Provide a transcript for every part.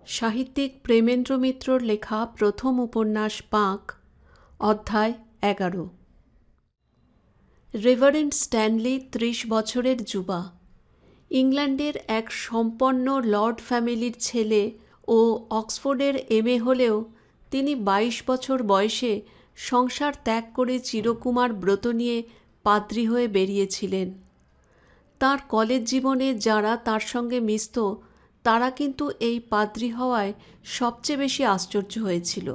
সাহিত্যিক প্রেমেন্দ্র মিত্রর লেখা প্রথম উপন্যাস পাঁক, অধ্যায় 11। রেভারেন্ড স্ট্যানলি 30 বছরের যুবা। ইংল্যান্ডের এক সম্পন্ন লর্ড ফ্যামিলির ছেলে ও অক্সফোর্ডের এমএ হলেও তিনি 22 বছর বয়সে সংসার ত্যাগ করে চিরকুমার ব্রত নিয়ে পাদ্রী হয়ে বেরিয়েছিলেন। তার কলেজ জীবনে যারা তার সঙ্গে মিশত তারা কিন্তু এই পাদ্রী হওয়ায় সবচেয়ে বেশি আশ্চর্য হয়েছিল।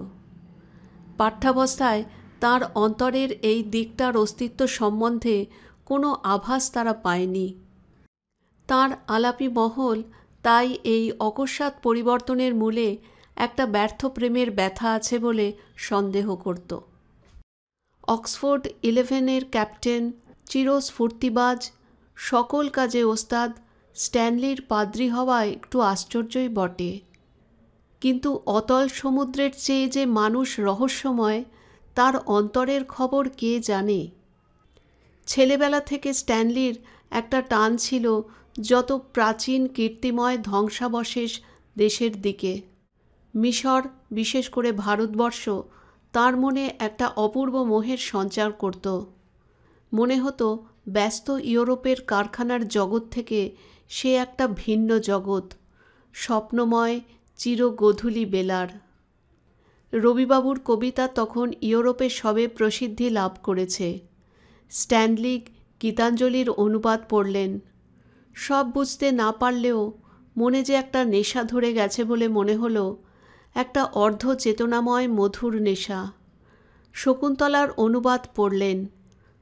পাঠ্যাবস্থায় তার অন্তরের এই দিকটার অস্তিত্ব সম্বন্ধে কোনো আভাস তারা পায়নি। তার আলাপি মহল তাই এই অকস্মাৎ পরিবর্তনের মূলে একটা ব্যর্থ প্রেমের ব্যথা আছে বলে সন্দেহ করত। অক্সফোর্ড 11-এর ক্যাপ্টেন, চিরস্ফূর্তিবাজ, সকল কাজে ওস্তাদ স্ট্যানলির পাদ্রী হওয়া একটু আশ্চর্যই বটে। কিন্তু অতল সমুদ্রের চেয়ে যে মানুষ রহস্যময়, তার অন্তরের খবর কে জানে। ছেলেবেলা থেকে স্ট্যানলির একটা টান ছিল যত প্রাচীন কীর্তিময় ধ্বংসাবশেষ দেশের দিকে। মিশর, বিশেষ করে ভারতবর্ষ, তার মনে একটা অপূর্ব মোহের সঞ্চার করত। মনে হতো ব্যস্ত ইউরোপের কারখানার জগৎ থেকে সে একটা ভিন্ন জগৎ, স্বপ্নময় চিরগোধূলি বেলার। রবিবাবুর কবিতা তখন ইউরোপে সবে প্রসিদ্ধি লাভ করেছে। স্ট্যানলি গীতাঞ্জলির অনুবাদ পড়লেন। সব বুঝতে না পারলেও মনে যে একটা নেশা ধরে গেছে বলে মনে হলো, একটা অর্ধ চেতনাময় মধুর নেশা। শকুন্তলার অনুবাদ পড়লেন।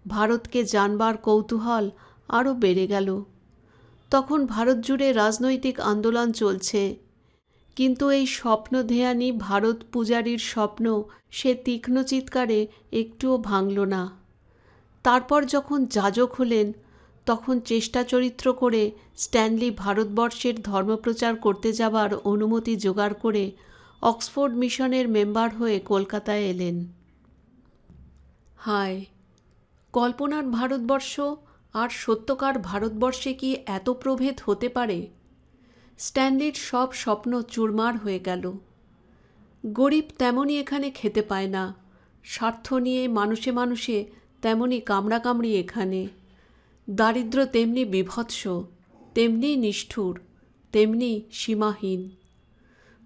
ভারতকে জানবার কৌতূহল আরও বেড়ে গেল। তখন ভারত জুড়ে রাজনৈতিক আন্দোলন চলছে, কিন্তু এই স্বপ্নধেয়ানি ভারত পূজারীর স্বপ্ন সে তীক্ষ্ণ চিৎকারে একটুও ভাঙল না। তারপর যখন যাজক হলেন, তখন চেষ্টা চরিত্র করে স্ট্যানলি ভারতবর্ষের ধর্মপ্রচার করতে যাবার অনুমতি জোগাড় করে অক্সফোর্ড মিশনের মেম্বার হয়ে কলকাতায় এলেন। হায়, কল্পনার ভারতবর্ষ আর সত্যকার ভারতবর্ষে কি এত প্রভেদ হতে পারে? স্ট্যানলির সব স্বপ্ন চুরমার হয়ে গেল। গরিব তেমনই এখানে খেতে পায় না, স্বার্থ নিয়ে মানুষে মানুষে তেমনই কামড়াকামড়ি এখানে। দারিদ্র তেমনি বীভৎস, তেমনি নিষ্ঠুর, তেমনি সীমাহীন।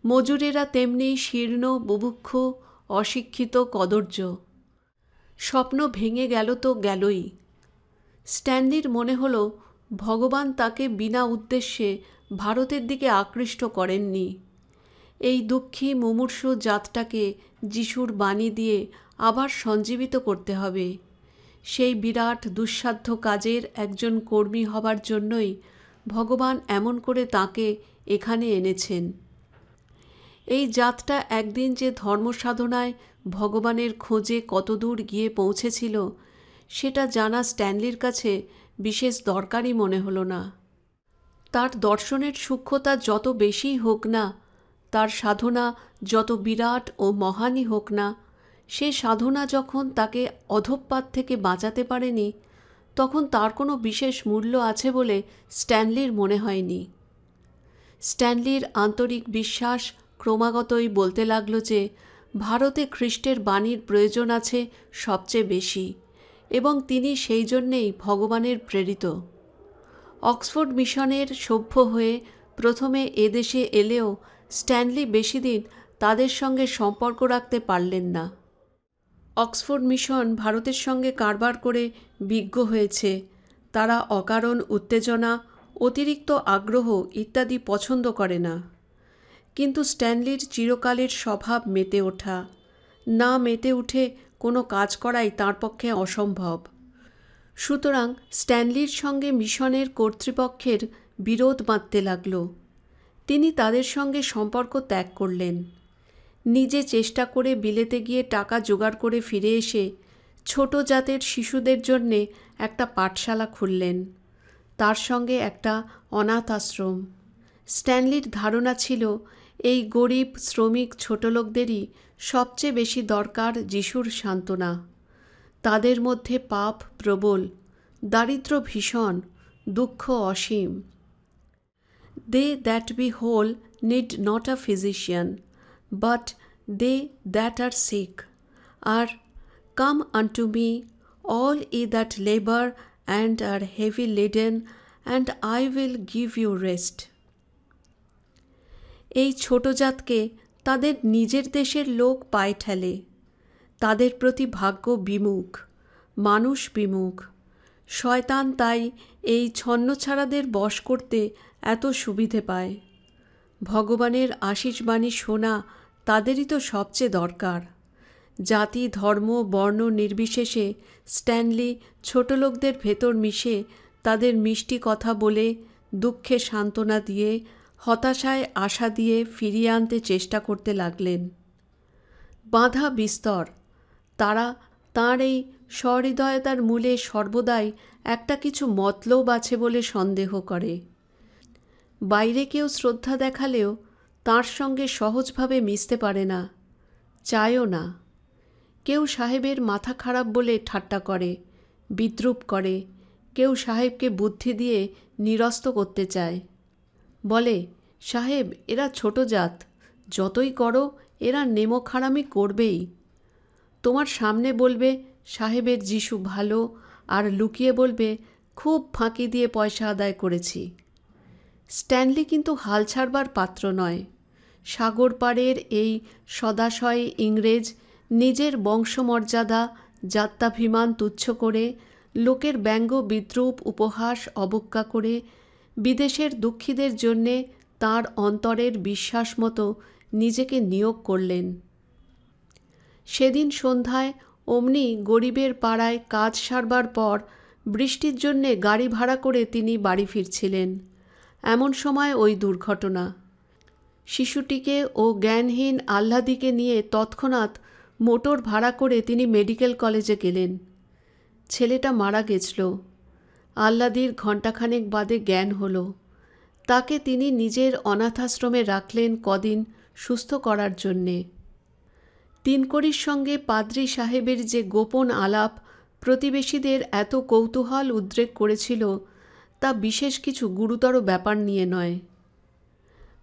মজুরেরা তেমনি শীর্ণ, বুভুক্ষ, অশিক্ষিত, কদর্য। স্বপ্ন ভেঙে গেল তো গেলই। স্ট্যানলির মনে হলো ভগবান তাকে বিনা উদ্দেশ্যে ভারতের দিকে আকৃষ্ট করেননি। এই দুঃখী মুমূর্ষু জাতটাকে যিশুর বাণী দিয়ে আবার সঞ্জীবিত করতে হবে। সেই বিরাট দুঃসাধ্য কাজের একজন কর্মী হবার জন্যই ভগবান এমন করে তাকে এখানে এনেছেন। এই জাতটা একদিন যে ধর্মসাধনায় ভগবানের খোঁজে কতদূর গিয়ে পৌঁছেছিল সেটা জানা স্ট্যানলির কাছে বিশেষ দরকারই মনে হলো না। তার দর্শনের সূক্ষ্মতা যত বেশিই হোক না, তার সাধনা যত বিরাট ও মহানই হোক না, সে সাধনা যখন তাকে অধঃপাত থেকে বাঁচাতে পারেনি, তখন তার কোনো বিশেষ মূল্য আছে বলে স্ট্যানলির মনে হয়নি। স্ট্যানলির আন্তরিক বিশ্বাস ক্রমাগতই বলতে লাগল যে ভারতে খ্রিস্টের বাণীর প্রয়োজন আছে সবচেয়ে বেশি, এবং তিনি সেই জন্যেই ভগবানের প্রেরিত। অক্সফোর্ড মিশনের সভ্য হয়ে প্রথমে এদেশে এলেও স্ট্যানলি বেশি দিন তাদের সঙ্গে সম্পর্ক রাখতে পারলেন না। অক্সফোর্ড মিশন ভারতের সঙ্গে কারবার করে বিজ্ঞ হয়েছে। তারা অকারণ উত্তেজনা, অতিরিক্ত আগ্রহ ইত্যাদি পছন্দ করে না। কিন্তু স্ট্যানলির চিরকালের স্বভাব মেতে ওঠা। না মেতে উঠে কোনো কাজ করাই তাঁর পক্ষে অসম্ভব। সুতরাং স্ট্যানলির সঙ্গে মিশনের কর্তৃপক্ষের বিরোধ বাঁধতে লাগল। তিনি তাদের সঙ্গে সম্পর্ক ত্যাগ করলেন। নিজে চেষ্টা করে বিলেতে গিয়ে টাকা জোগাড় করে ফিরে এসে ছোট জাতের শিশুদের জন্যে একটা পাঠশালা খুললেন, তার সঙ্গে একটা অনাথ আশ্রম। স্ট্যানলির ধারণা ছিল এই গরিব শ্রমিক ছোটলোকদেরই সবচেয়ে বেশি দরকার যিশুর সান্ত্বনা। তাদের মধ্যে পাপ প্রবল, দারিদ্র্য ভীষণ, দুঃখ অসীম। They that be whole need not a physician, but they that are sick. Are come unto me, all ye that labor and are heavy laden, and I will give you rest. এই ছোট জাতকে তাদের নিজের দেশের লোক পায়ে ঠেলে। তাদের প্রতি ভাগ্য বিমুখ, মানুষ বিমুখ। শয়তান তাই এই ছন্নছাড়াদের বশ করতে এত সুবিধে পায়। ভগবানের আশীষবাণী শোনা তাদেরই তো সবচেয়ে দরকার। জাতি, ধর্ম, বর্ণ নির্বিশেষে স্ট্যানলি ছোট লোকদের ভেতর মিশে তাদের মিষ্টি কথা বলে, দুঃখে সান্ত্বনা দিয়ে, হতাশায় আশা দিয়ে ফিরিয়ে আনতে চেষ্টা করতে লাগলেন। বাঁধা বিস্তর তারা তাঁর এই সহৃদয়তার মূলে সর্বদাই একটা কিছু মতলব আছে বলে সন্দেহ করে। বাইরে কেউ শ্রদ্ধা দেখালেও তাঁর সঙ্গে সহজভাবে মিশতে পারে না, চায়ও না। কেউ সাহেবের মাথা খারাপ বলে ঠাট্টা করে, বিদ্রূপ করে। কেউ সাহেবকে বুদ্ধি দিয়ে নিরস্ত করতে চায়। বলে, সাহেব এরা ছোট জাত, যতই করো এরা নেমোখারামি করবেই। তোমার সামনে বলবে সাহেবের যিশু ভালো, আর লুকিয়ে বলবে খুব ফাঁকি দিয়ে পয়সা আদায় করেছি। স্ট্যানলি কিন্তু হাল ছাড়বার পাত্র নয়। সাগর পাড়ের এই সদাশয় ইংরেজ নিজের বংশমর্যাদা, জাত্যাভিমান তুচ্ছ করে, লোকের ব্যঙ্গ বিদ্রূপ উপহাস অবজ্ঞা করে বিদেশের দুঃখীদের জন্যে তাঁর অন্তরের বিশ্বাস মতো নিজেকে নিয়োগ করলেন। সেদিন সন্ধ্যায় অমনি গরিবের পাড়ায় কাজ সারবার পর বৃষ্টির জন্যে গাড়ি ভাড়া করে তিনি বাড়ি ফিরছিলেন। এমন সময় ওই দুর্ঘটনা। শিশুটিকে ও জ্ঞানহীন আহ্লাদিকে নিয়ে তৎক্ষণাৎ মোটর ভাড়া করে তিনি মেডিকেল কলেজে গেলেন। ছেলেটা মারা গেছিল। আহ্লাদির ঘণ্টাখানেক বাদে জ্ঞান হলো। তাকে তিনি নিজের অনাথাশ্রমে রাখলেন কদিন সুস্থ করার জন্যে। তিনকড়ির সঙ্গে পাদ্রী সাহেবের যে গোপন আলাপ প্রতিবেশীদের এত কৌতূহল উদ্রেক করেছিল, তা বিশেষ কিছু গুরুতর ব্যাপার নিয়ে নয়।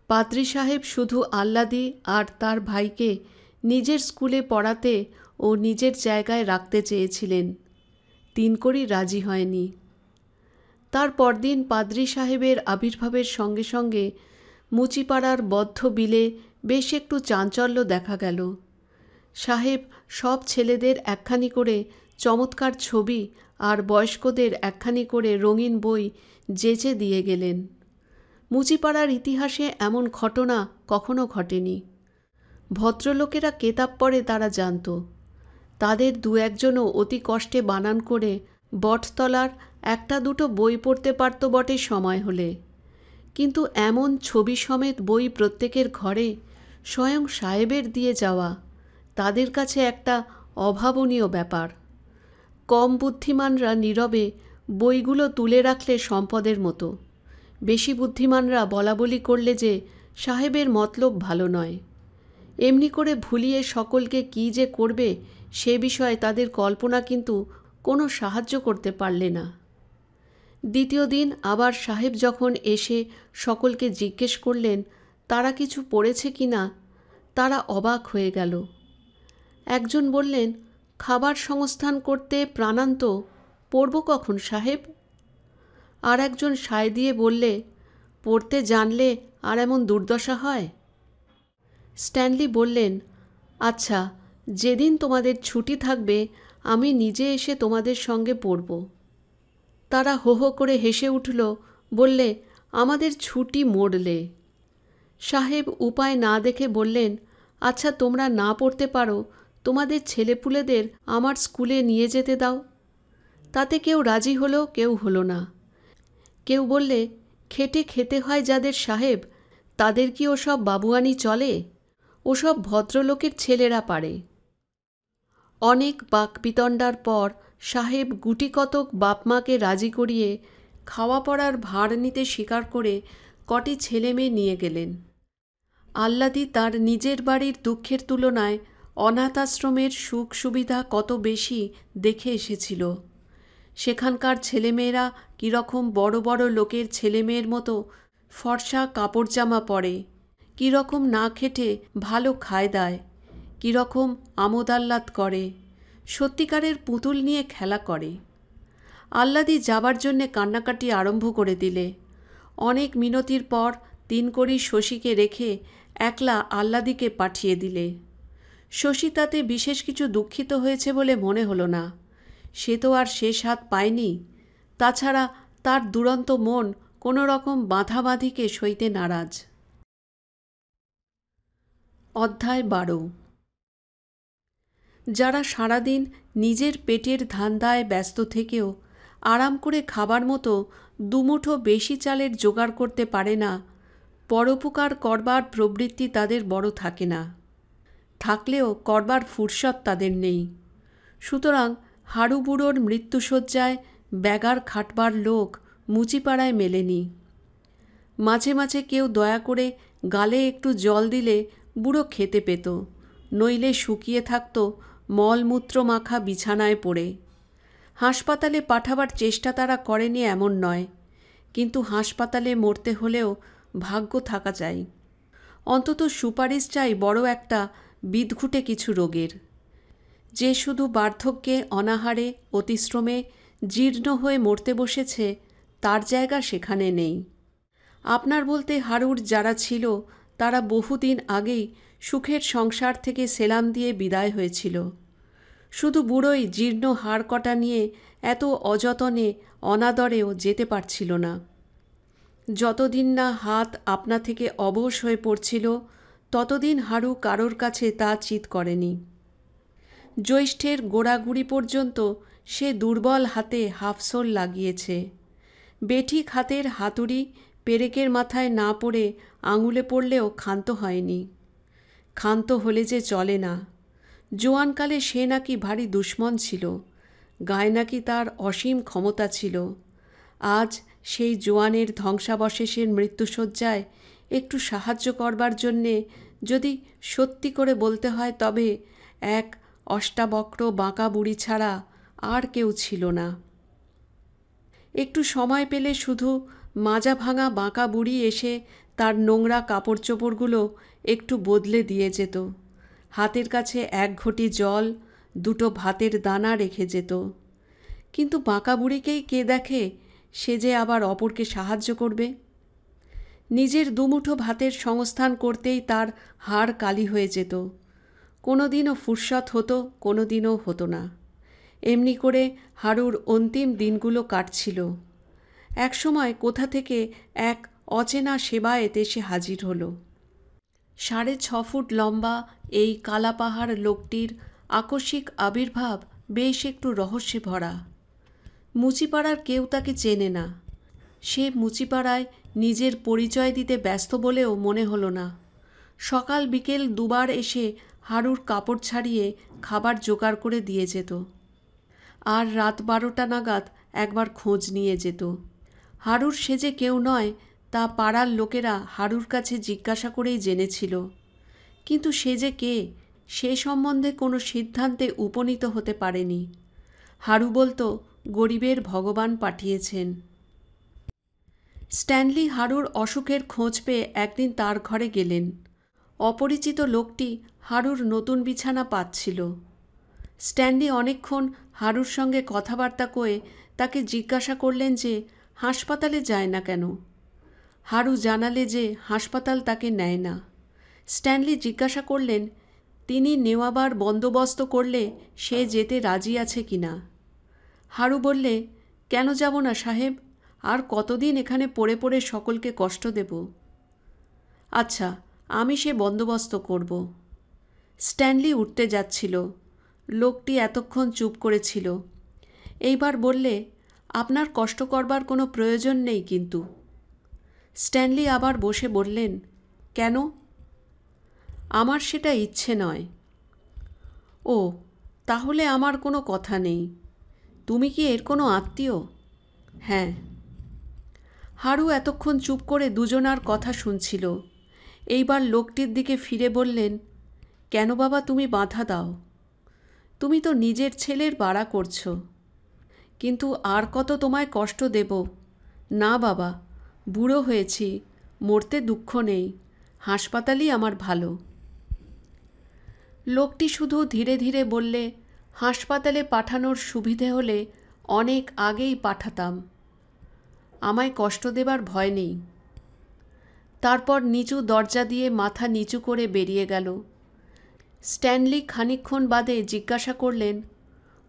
পাদ্রী সাহেব শুধু আহ্লাদি আর তার ভাইকে নিজের স্কুলে পড়াতে ও নিজের জায়গায় রাখতে চেয়েছিলেন। তিনকড়ি রাজি হয়নি। তার পরদিন পাদ্রী সাহেবের আবির্ভাবের সঙ্গে সঙ্গে মুচিপাড়ার বদ্ধ বিলে বেশ একটু চাঞ্চল্য দেখা গেল। সাহেব সব ছেলেদের একখানি করে চমৎকার ছবি আর বয়স্কদের একখানি করে রঙিন বই যেচে দিয়ে গেলেন। মুচিপাড়ার ইতিহাসে এমন ঘটনা কখনো ঘটেনি। ভদ্রলোকেরা কেতাব পড়ে তারা জানত। তাদের দু একজনও অতি কষ্টে বানান করে বটতলার একটা দুটো বই পড়তে পারত বটে সময় হলে। কিন্তু এমন ছবি সমেত বই প্রত্যেকের ঘরে, স্বয়ং সাহেবের দিয়ে যাওয়া, তাদের কাছে একটা অভাবনীয় ব্যাপার। কম বুদ্ধিমানরা নীরবে বইগুলো তুলে রাখলে সম্পদের মতো। বেশি বুদ্ধিমানরা বলাবলি করলে যে সাহেবের মতলব ভালো নয়। এমনি করে ভুলিয়ে সকলকে কী যে করবে সে বিষয়ে তাদের কল্পনা কিন্তু কোনো সাহায্য করতে পারলে না। দ্বিতীয় দিন আবার সাহেব যখন এসে সকলকে জিজ্ঞেস করলেন তারা কিছু পড়েছে কি না, তারা অবাক হয়ে গেল। একজন বললেন, খাবার সংস্থান করতে প্রাণান্ত, পড়ব কখন সাহেব? আর একজন সায় দিয়ে বললে, পড়তে জানলে আর এমন দুর্দশা হয়? স্ট্যানলি বললেন, আচ্ছা, যেদিন তোমাদের ছুটি থাকবে আমি নিজে এসে তোমাদের সঙ্গে পড়ব। তারা হো হো করে হেসে উঠল, বললে, আমাদের ছুটি মোড়লে। সাহেব উপায় না দেখে বললেন, আচ্ছা তোমরা না পড়তে পারো, তোমাদের ছেলেপুলেদের আমার স্কুলে নিয়ে যেতে দাও। তাতে কেউ রাজি হলো, কেউ হলো না। কেউ বললে, খেটে খেতে হয় যাদের সাহেব, তাদের কি ওসব বাবুয়ানি চলে? ওসব ভদ্রলোকের ছেলেরা পারে। অনেক বাকবিতণ্ডার পর সাহেব গুটিকতক বাপমাকে রাজি করিয়ে খাওয়া পড়ার ভার নিতে স্বীকার করে কটি ছেলে মেয়ে নিয়ে গেলেন। আহ্লাদি তার নিজের বাড়ির দুঃখের তুলনায় অনাথ আশ্রমের সুখ সুবিধা কত বেশি দেখে এসেছিল। সেখানকার ছেলেমেয়েরা কীরকম বড় বড় লোকের ছেলেমেয়ের মতো ফর্সা কাপড় জামা পরে, কীরকম না খেটে ভালো খায় দায়, কীরকম আমোদ আহ্লাদ করে, সত্যিকারের পুতুল নিয়ে খেলা করে। আহ্লাদি যাবার জন্যে কান্নাকাটি আরম্ভ করে দিলে। অনেক মিনতির পর 3 কড়ি শশীকে রেখে একলা আহ্লাদিকে পাঠিয়ে দিলে। শশী তাতে বিশেষ কিছু দুঃখিত হয়েছে বলে মনে হলো না। সে তো আর শেষ হাত পায়নি। তাছাড়া তার দুরন্ত মন কোনো রকম বাঁধাবাঁধিকে সইতে নারাজ। অধ্যায় 12। যারা সারাদিন নিজের পেটের ধান্দায় ব্যস্ত থেকেও আরাম করে খাবার মতো দুমুঠো বেশি চালের জোগাড় করতে পারে না, পরোপকার করবার প্রবৃত্তি তাদের বড় থাকে না। থাকলেও করবার ফুরসত তাদের নেই। সুতরাং হাড়ু বুড়োর মৃত্যুশয্যায় ব্যাগার খাটবার লোক মুচিপাড়ায় মেলেনি। মাঝে মাঝে কেউ দয়া করে গালে একটু জল দিলে বুড়ো খেতে পেত, নইলে শুকিয়ে থাকত মলমূত্র মাখা বিছানায় পড়ে। হাসপাতালে পাঠাবার চেষ্টা তারা করেনি এমন নয়, কিন্তু হাসপাতালে মরতে হলেও ভাগ্য থাকা চাই। অন্তত সুপারিশ চাই বড় একটা বিদঘুটে কিছু রোগের। যে শুধু বার্ধক্যে অনাহারে অতিশ্রমে জীর্ণ হয়ে মরতে বসেছে, তার জায়গা সেখানে নেই। আপনার বলতে হাড়ুর যারা ছিল তারা বহুদিন আগেই সুখের সংসার থেকে সেলাম দিয়ে বিদায় হয়েছিল। শুধু বুড়োই জীর্ণ হাড় কটা নিয়ে এত অযতনে অনাদরেও যেতে পারছিল না। যতদিন না হাত আপনা থেকে অবশ হয়ে পড়ছিল, ততদিন হাড়ু কারোর কাছে তা চিৎ করেনি। জ্যৈষ্ঠের গোড়াগুড়ি পর্যন্ত সে দুর্বল হাতে হাফসোল লাগিয়েছে। বেঠিক হাতের হাতুড়ি পেরেকের মাথায় না পড়ে আঙুলে পড়লেও ক্ষান্ত হয়নি। ক্ষান্ত হলে যে চলে না। জোয়ানকালে সে নাকি ভারী দুশ্মন ছিল, গায়ে নাকি তার অসীম ক্ষমতা ছিল। আজ সেই জোয়ানের ধ্বংসাবশেষের মৃত্যুশয্যায় একটু সাহায্য করবার জন্যে যদি সত্যি করে বলতে হয়, তবে এক অষ্টাবক্র বাঁকা বুড়ি ছাড়া আর কেউ ছিল না। একটু সময় পেলে শুধু মাজা ভাঙা বাঁকা বুড়ি এসে তার নোংরা কাপড় চোপড়গুলো একটু বদলে দিয়ে যেত, হাতের কাছে 1 ঘটি জল, 2টো ভাতের দানা রেখে যেত। কিন্তু বাঁকা বুড়িকেই কে দেখে, সে যে আবার অপরকে সাহায্য করবে? নিজের দুমুঠো ভাতের সংস্থান করতেই তার হাড় কালি হয়ে যেত। কোনো দিনও ফুরসত হতো, কোনো দিনও হতো না। এমনি করে হাড়ুর অন্তিম দিনগুলো কাটছিল। একসময় কোথা থেকে এক অচেনা সেবায়েত এসে হাজির হলো। 6.5 ফুট লম্বা এই কালাপাহাড় লোকটির আকস্মিক আবির্ভাব বেশ একটু রহস্যে ভরা। মুচিপাড়ার কেউ তাকে চেনে না। সে মুচিপাড়ায় নিজের পরিচয় দিতে ব্যস্ত বলেও মনে হলো না। সকাল বিকেল 2 বার এসে হাড়ুর কাপড় ছাড়িয়ে খাবার জোগাড় করে দিয়ে যেত, আর রাত 12টা নাগাদ একবার খোঁজ নিয়ে যেত। হাড়ুর সে যে কেউ নয় তা পাড়ার লোকেরা হাড়ুর কাছে জিজ্ঞাসা করেই জেনেছিল। কিন্তু সে যে কে, সে সম্বন্ধে কোনো সিদ্ধান্তে উপনীত হতে পারেনি। হাড়ু বলতো গরিবের ভগবান পাঠিয়েছেন। স্ট্যানলি হাড়ুর অসুখের খোঁজ পেয়ে একদিন তার ঘরে গেলেন। অপরিচিত লোকটি হাড়ুর নতুন বিছানা পাচ্ছিল। স্ট্যানলি অনেকক্ষণ হাড়ুর সঙ্গে কথাবার্তা কয়ে তাকে জিজ্ঞাসা করলেন যে হাসপাতালে যায় না কেন। হাড়ু জানালে যে হাসপাতাল তাকে নেয় না। স্ট্যানলি জিজ্ঞাসা করলেন তিনি নেওয়াবার বন্দোবস্ত করলে সে যেতে রাজি আছে কিনা। হাড়ু বললে, কেন যাব না সাহেব, আর কতদিন এখানে পড়ে পড়ে সকলকে কষ্ট দেব। আচ্ছা, আমি সে বন্দোবস্ত করব। স্ট্যানলি উঠতে যাচ্ছিল। লোকটি এতক্ষণ চুপ করেছিল। এইবার বললে, আপনার কষ্ট করবার কোনো প্রয়োজন নেই কিন্তু। স্ট্যানলি আবার বসে বললেন, কেন? আমার সেটা ইচ্ছে নয়। ও, তাহলে আমার কোনো কথা নেই। তুমি কি এর কোনো আত্মীয়? হ্যাঁ। হাড়ু এতক্ষণ চুপ করে দুজনার কথা শুনছিল। এইবার লোকটির দিকে ফিরে বললেন, কেন বাবা তুমি বাধা দাও? তুমি তো নিজের ছেলের বাড়া করছো। কিন্তু আর কত তোমায় কষ্ট দেব? না বাবা, বুড়ো হয়েছি, মরতে দুঃখ নেই। হাসপাতালই আমার ভালো। লোকটি শুধু ধীরে ধীরে বললে, হাসপাতালে পাঠানোর সুবিধে হলে অনেক আগেই পাঠাতাম। আমায় কষ্ট দেবার ভয় নেই। তারপর নিচু দরজা দিয়ে মাথা নিচু করে বেরিয়ে গেল। স্ট্যানলি খানিকক্ষণ বাদে জিজ্ঞাসা করলেন,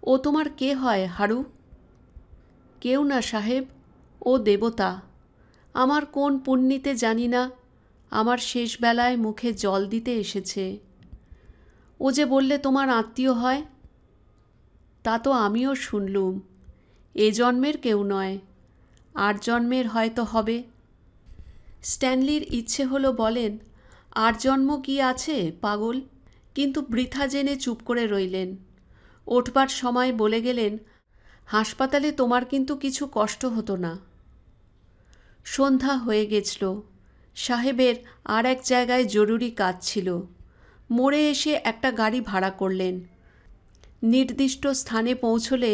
ও তোমার কে হয় হারু? কেউ না সাহেব, ও দেবতা। আমার কোন পুণ্যিতে জানি না আমার শেষ বেলায় মুখে জল দিতে এসেছে। ও যে বললে তোমার আত্মীয় হয়, তা তো আমিও শুনলুম। এ জন্মের কেউ নয়, আর জন্মের হয়তো হবে। স্ট্যানলির ইচ্ছে হলো বলেন, আর জন্ম কি আছে পাগল, কিন্তু বৃথা জেনে চুপ করে রইলেন। ওঠবার সময় বলে গেলেন, হাসপাতালে তোমার কিন্তু কিছু কষ্ট হতো না। সন্ধ্যা হয়ে গেছিল। সাহেবের আর এক জায়গায় জরুরি কাজ ছিল। মোড়ে এসে একটা গাড়ি ভাড়া করলেন। নির্দিষ্ট স্থানে পৌঁছলে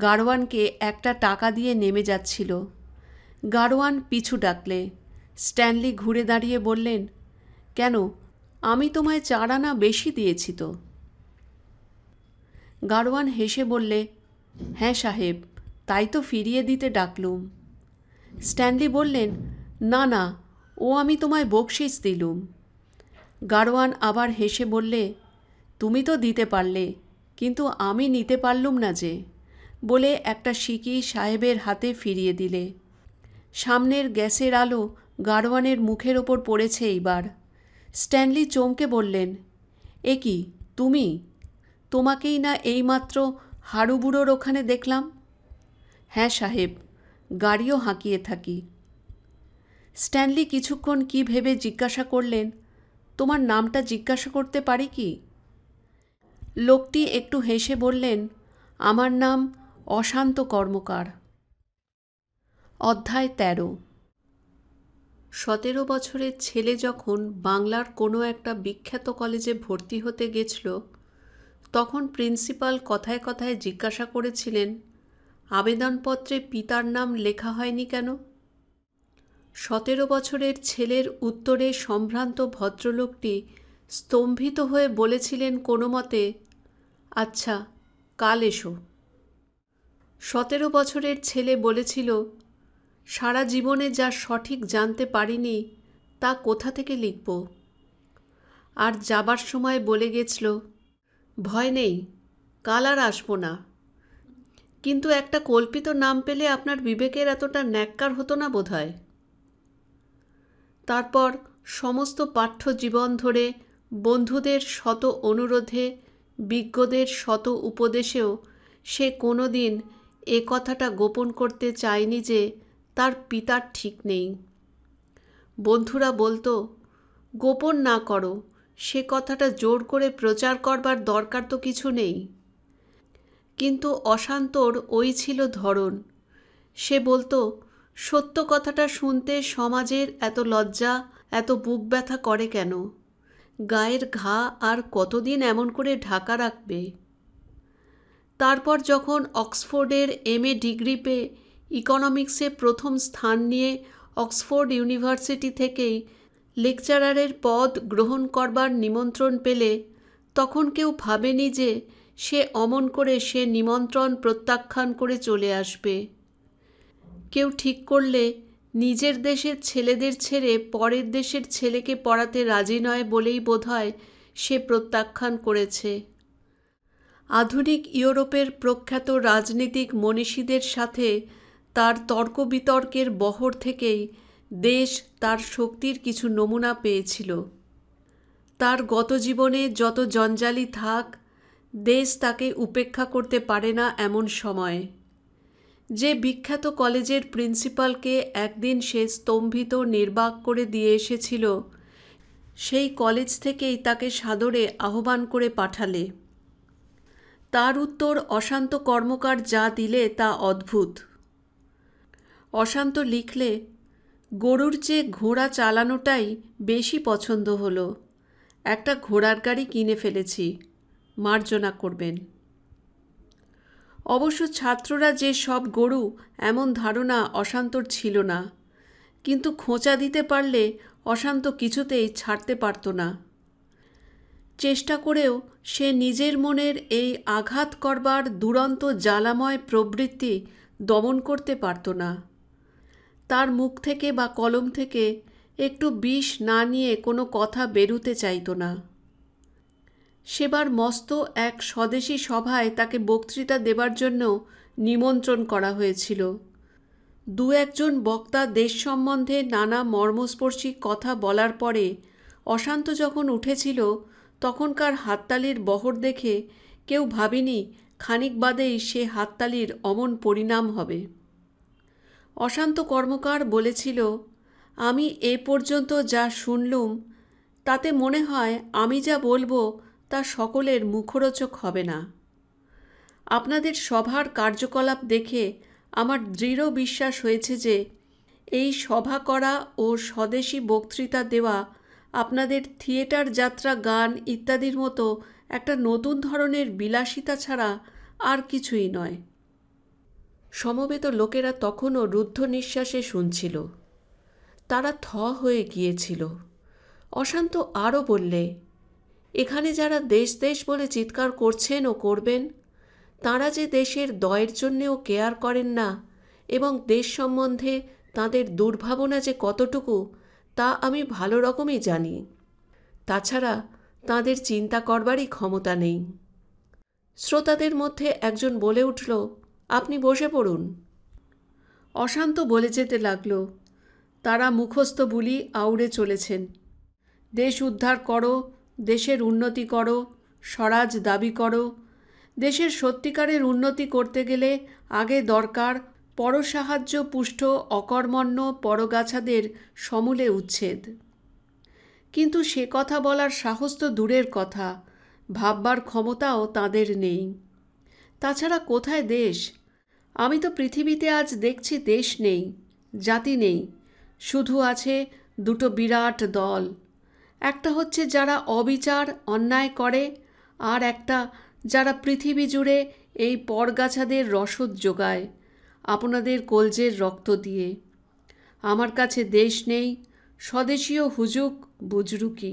গাড়োয়ানকে একটা টাকা দিয়ে নেমে যাচ্ছিল। গাড়োয়ান পিছু ডাকলে। স্ট্যানলি ঘুরে দাঁড়িয়ে বললেন, কেন, আমি তোমায় 4 আনা বেশি দিয়েছি তো। গাড়োয়ান হেসে বললে, হ্যাঁ সাহেব, তাই তো ফিরিয়ে দিতে ডাকলুম। স্ট্যানলি বললেন, না না, ও আমি তোমায় বকশিস দিলুম। গাড়োয়ান আবার হেসে বললে, তুমি তো দিতে পারলে, কিন্তু আমি নিতে পারলুম না যে, বলে একটা সিকি সাহেবের হাতে ফিরিয়ে দিলে। সামনের গ্যাসের আলো গাড়োয়ানের মুখের ওপর পড়েছে এইবার। স্ট্যানলি চমকে বললেন, এ কি তুমি? তোমাকেই না এইমাত্র হাড়ুবুড়োর ওখানে দেখলাম। হ্যাঁ সাহেব, গাড়িও হাঁকিয়ে থাকি। স্ট্যানলি কিছুক্ষণ কি ভেবে জিজ্ঞাসা করলেন, তোমার নামটা জিজ্ঞাসা করতে পারি কি? লোকটি একটু হেসে বললেন, আমার নাম অশান্ত কর্মকার। অধ্যায় 13। 17 বছরের ছেলে যখন বাংলার কোনো একটা বিখ্যাত কলেজে ভর্তি হতে গেছিল, তখন প্রিন্সিপাল কথায় কথায় জিজ্ঞাসা করেছিলেন, আবেদনপত্রে পিতার নাম লেখা হয়নি কেন? 17 বছরের ছেলের উত্তরে সম্ভ্রান্ত ভদ্রলোকটি স্তম্ভিত হয়ে বলেছিলেন কোনো মতে, আচ্ছা, কাল এসো। 17 বছরের ছেলে বলেছিল, সারা জীবনে যা সঠিক জানতে পারিনি তা কোথা থেকে লিখব? আর যাবার সময় বলে গেছিল, ভয় নেই, কাল আর আসবো না, কিন্তু একটা কল্পিত নাম পেলে আপনার বিবেকের এতটা ন্যাক্কার হতো না বোধহয়। তারপর সমস্ত পাঠ্য জীবন ধরে বন্ধুদের শত অনুরোধে, বিজ্ঞদের শত উপদেশেও সে কোনো দিন এ কথাটা গোপন করতে চায়নি যে তার পিতার ঠিক নেই। বন্ধুরা বলতো, গোপন না করো, সে কথাটা জোর করে প্রচার করবার দরকার তো কিছু নেই। কিন্তু অশান্তর ওই ছিল ধরন। সে বলতো, সত্য কথাটা শুনতে সমাজের এত লজ্জা, এত বুক ব্যথা করে কেন? গায়ের ঘা আর কতদিন এমন করে ঢাকা রাখবে? তারপর যখন অক্সফোর্ডের MA ডিগ্রি পেয়ে ইকোনমিক্সে প্রথম স্থান নিয়ে অক্সফোর্ড ইউনিভার্সিটি থেকেই লেকচারারের পদ গ্রহণ করবার নিমন্ত্রণ পেলে, তখন কেউ ভাবেনি যে সে অমন করে সে নিমন্ত্রণ প্রত্যাখ্যান করে চলে আসবে। কেউ ঠিক করলে নিজের দেশের ছেলেদের ছেড়ে পরের দেশের ছেলেকে পড়াতে রাজি নয় বলেই বোধহয় সে প্রত্যাখ্যান করেছে। আধুনিক ইউরোপের প্রখ্যাত রাজনীতিক মনীষীদের সাথে তার তর্ক বিতর্কের বহর থেকেই দেশ তার শক্তির কিছু নমুনা পেয়েছিল। তার গত জীবনে যত জঞ্জালি থাক, দেশ তাকে উপেক্ষা করতে পারে না এমন সময়। যে বিখ্যাত কলেজের প্রিন্সিপালকে একদিন সে স্তম্ভিত নির্বাক করে দিয়ে এসেছিল, সেই কলেজ থেকেই তাকে সাদরে আহ্বান করে পাঠালে। তার উত্তর অশান্ত কর্মকার যা দিলে তা অদ্ভুত। অশান্ত লিখলে, গরুর চেয়ে ঘোড়া চালানোটাই বেশি পছন্দ হলো। একটা ঘোড়ার গাড়ি কিনে ফেলেছি, মার্জনা করবেন। অবশ্য ছাত্ররা যে সব গরু এমন ধারণা অশান্তর ছিল না, কিন্তু খোঁচা দিতে পারলে অশান্ত কিছুতেই ছাড়তে পারত না। চেষ্টা করেও সে নিজের মনের এই আঘাত করবার দুরন্ত জ্বালাময় প্রবৃত্তি দমন করতে পারত না। তার মুখ থেকে বা কলম থেকে একটু বিষ না নিয়ে কোনো কথা বেরুতে চাইত না। সেবার মস্ত এক স্বদেশী সভায় তাকে বক্তৃতা দেবার জন্য নিমন্ত্রণ করা হয়েছিল। দু একজন বক্তা দেশ সম্বন্ধে নানা মর্মস্পর্শী কথা বলার পরে অশান্ত যখন উঠেছিল, তখনকার হাততালির বহর দেখে কেউ ভাবেনি খানিক বাদেই সে হাততালির অমন পরিণাম হবে। অশান্ত কর্মকার বলেছিল, আমি এ পর্যন্ত যা শুনলুম তাতে মনে হয় আমি যা বলবো তা সকলের মুখরোচক হবে না। আপনাদের সভার কার্যকলাপ দেখে আমার দৃঢ় বিশ্বাস হয়েছে যে এই সভা করা ও স্বদেশী বক্তৃতা দেওয়া আপনাদের থিয়েটার যাত্রা, গান ইত্যাদির মতো একটা নতুন ধরনের বিলাসিতা ছাড়া আর কিছুই নয়। সমবেত লোকেরা তখনও রুদ্ধ নিঃশ্বাসে শুনছিল। তারা থ হয়ে গিয়েছিল। অশান্ত আরও বললে, এখানে যারা দেশ দেশ বলে চিৎকার করছেন ও করবেন, তাঁরা যে দেশের দয়ের জন্যেও কেয়ার করেন না এবং দেশ সম্বন্ধে তাঁদের দুর্ভাবনা যে কতটুকু তা আমি ভালো রকমই জানি। তাছাড়া তাঁদের চিন্তা করবারই ক্ষমতা নেই। শ্রোতাদের মধ্যে একজন বলে উঠল, আপনি বসে পড়ুন। অশান্ত বলে যেতে লাগল, তারা মুখস্থ বুলি আউড়ে চলেছেন। দেশ উদ্ধার করো, দেশের উন্নতি করো, স্বরাজ দাবি করো। দেশের সত্যিকারের উন্নতি করতে গেলে আগে দরকার পরসাহায্য পুষ্ট অকর্মণ্য পরগাছাদের সমূলে উচ্ছেদ। কিন্তু সে কথা বলার সাহস তো দূরের কথা, ভাববার ক্ষমতাও তাদের নেই। তাছাড়া কোথায় দেশ? আমি তো পৃথিবীতে আজ দেখছি দেশ নেই, জাতি নেই, শুধু আছে দুটো বিরাট দল। একটা হচ্ছে যারা অবিচার অন্যায় করে, আর একটা যারা পৃথিবী জুড়ে এই পরগাছাদের রসদ যোগায় আপনাদের কলজের রক্ত দিয়ে। আমার কাছে দেশ নেই, স্বদেশীয় হুজুক বুজরুকি।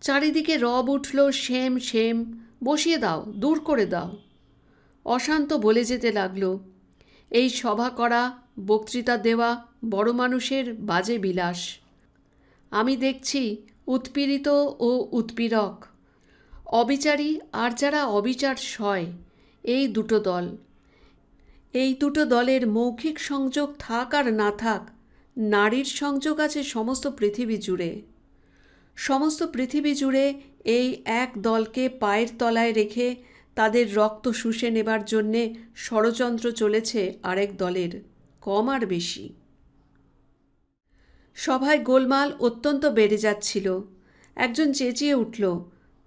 চারিদিকে রব উঠল, সেম সেম, বসিয়ে দাও, দূর করে দাও। অশান্ত বলে যেতে লাগল, এই সভা করা, বক্তৃতা দেওয়া বড় মানুষের বাজে বিলাস। আমি দেখছি উৎপীড়িত ও উৎপীড়ক, অবিচারী আর যারা অবিচার সয়, এই দুটো দল। এই দুটো দলের মৌখিক সংযোগ থাক আর না থাক, নারীর সংযোগ আছে সমস্ত পৃথিবী জুড়ে। সমস্ত পৃথিবী জুড়ে এই এক দলকে পায়ের তলায় রেখে তাদের রক্ত শুষে নেবার জন্যে ষড়যন্ত্র চলেছে আরেক দলের, কম আর বেশি। সভায় গোলমাল অত্যন্ত বেড়ে যাচ্ছিল। একজন চেঁচিয়ে উঠল,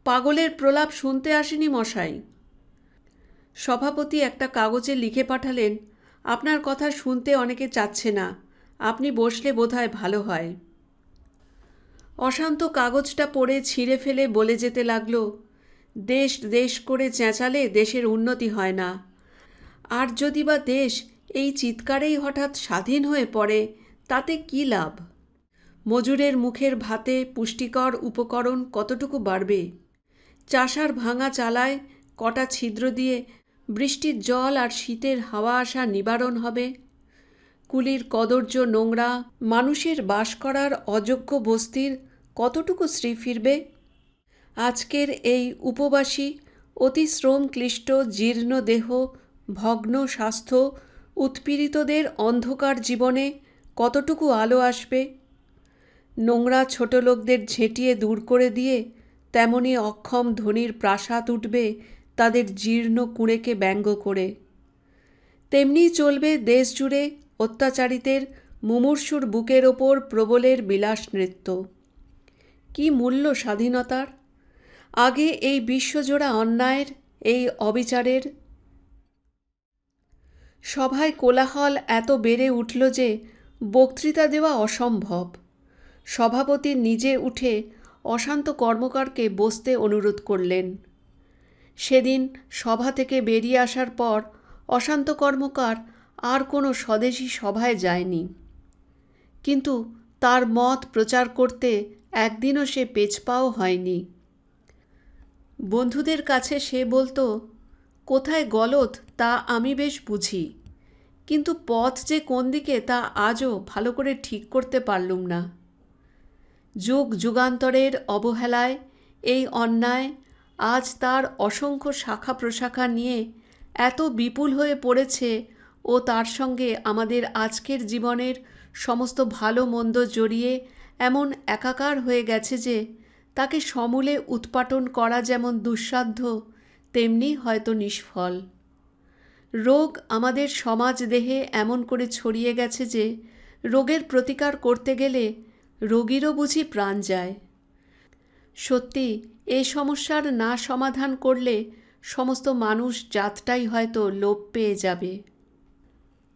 পাগলের প্রলাপ শুনতে আসেনি মশাই। সভাপতি একটা কাগজে লিখে পাঠালেন, আপনার কথা শুনতে অনেকে চাচ্ছে না, আপনি বসলে বোধহয় ভালো হয়। অশান্ত কাগজটা পড়ে ছিঁড়ে ফেলে বলে যেতে লাগল, দেশ দেশ করে চেঁচালে দেশের উন্নতি হয় না। আর যদি বা দেশ এই চিৎকারেই হঠাৎ স্বাধীন হয়ে পড়ে, তাতে কী লাভ? মজুরের মুখের ভাতে পুষ্টিকর উপকরণ কতটুকু বাড়বে? চাষার ভাঙা চালায় কটা ছিদ্র দিয়ে বৃষ্টির জল আর শীতের হাওয়া আসা নিবারণ হবে? কুলির কদর্য নোংরা মানুষের বাস করার অযোগ্য বস্তির কতটুকু শ্রী ফিরবে? আজকের এই উপবাসী অতি শ্রম ক্লিষ্ট জীর্ণ দেহ, ভগ্ন স্বাস্থ্য উৎপীড়িতদের অন্ধকার জীবনে কতটুকু আলো আসবে? নোংরা ছোট লোকদের ঝেঁটিয়ে দূর করে দিয়ে তেমনি অক্ষম ধনীর প্রাসাদ উঠবে তাদের জীর্ণ কুঁড়েকে ব্যঙ্গ করে। তেমনি চলবে দেশ জুড়ে অত্যাচারিতের মুমূর্ষুর বুকের ওপর প্রবলের বিলাস নৃত্য। কি মূল্য স্বাধীনতার? আগে এই বিশ্বজোড়া অন্যায়ের, এই অবিচারের। সভায় কোলাহল এত বেড়ে উঠল যে বক্তৃতা দেওয়া অসম্ভব। সভাপতি নিজে উঠে অশান্ত কর্মকারকে বসতে অনুরোধ করলেন। সেদিন সভা থেকে বেরিয়ে আসার পর অশান্ত কর্মকার আর কোনো স্বদেশী সভায় যায়নি। কিন্তু তার মত প্রচার করতে একদিনও সে পেছপাও হয়নি। বন্ধুদের কাছে সে বলতো, কোথায় গলদ তা আমি বেশ বুঝি, কিন্তু পথ যে কোন দিকে তা আজও ভালো করে ঠিক করতে পারলুম না। যুগ যুগান্তরের অবহেলায় এই অন্যায় আজ তার অসংখ্য শাখা প্রশাখা নিয়ে এত বিপুল হয়ে পড়েছে ও তার সঙ্গে আমাদের আজকের জীবনের সমস্ত ভালো মন্দ জড়িয়ে এমন একাকার হয়ে গেছে যে তাকে সমূলে উৎপাটন করা যেমন দুঃসাধ্য, তেমনি হয়তো নিষ্ফল। রোগ আমাদের সমাজ দেহে এমন করে ছড়িয়ে গেছে যে রোগের প্রতিকার করতে গেলে রোগীরও বুঝি প্রাণ যায়। সত্যি এই সমস্যার না সমাধান করলে সমস্ত মানুষ জাতটাই হয়তো লোপ পেয়ে যাবে।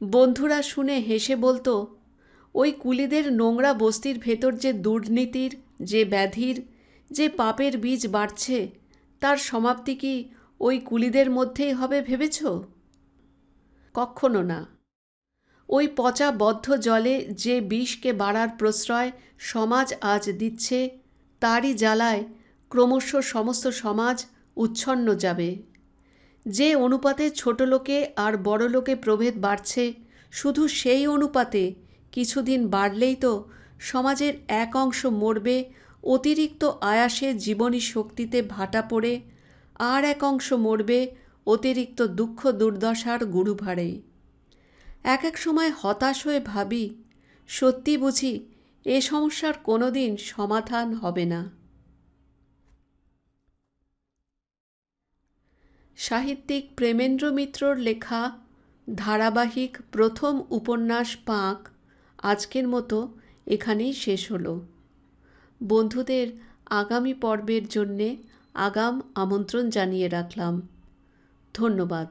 বন্ধুরা শুনে হেসে বলতো, ওই কুলিদের নোংরা বস্তির ভেতর যে দুর্নীতির, যে ব্যাধির, যে পাপের বীজ বাড়ছে, তার সমাপ্তি কি ওই কুলিদের মধ্যেই হবে ভেবেছ? কক্ষনো না। ওই পচা বদ্ধ জলে যে বিষকে বাড়ার প্রশ্রয় সমাজ আজ দিচ্ছে, তারই জ্বালায় ক্রমশ সমস্ত সমাজ উচ্ছন্ন যাবে। যে অনুপাতে ছোট লোকে আর বড় লোকে প্রভেদ বাড়ছে, শুধু সেই অনুপাতে কিছুদিন বাড়লেই তো সমাজের এক অংশ মরবে অতিরিক্ত আয়াসে জীবনী শক্তিতে ভাটা পড়ে, আর এক অংশ মরবে অতিরিক্ত দুঃখ দুর্দশার গুরুভারে। এক এক সময় হতাশ হয়ে ভাবি, সত্যি বুঝি এ সমস্যার কোনো দিন সমাধান হবে না। সাহিত্যিক প্রেমেন্দ্র মিত্রর লেখা ধারাবাহিক প্রথম উপন্যাস পাঁক আজকের মতো এখানেই শেষ হলো। বন্ধুদের আগামী পর্বের জন্যে আগাম আমন্ত্রণ জানিয়ে রাখলাম। ধন্যবাদ।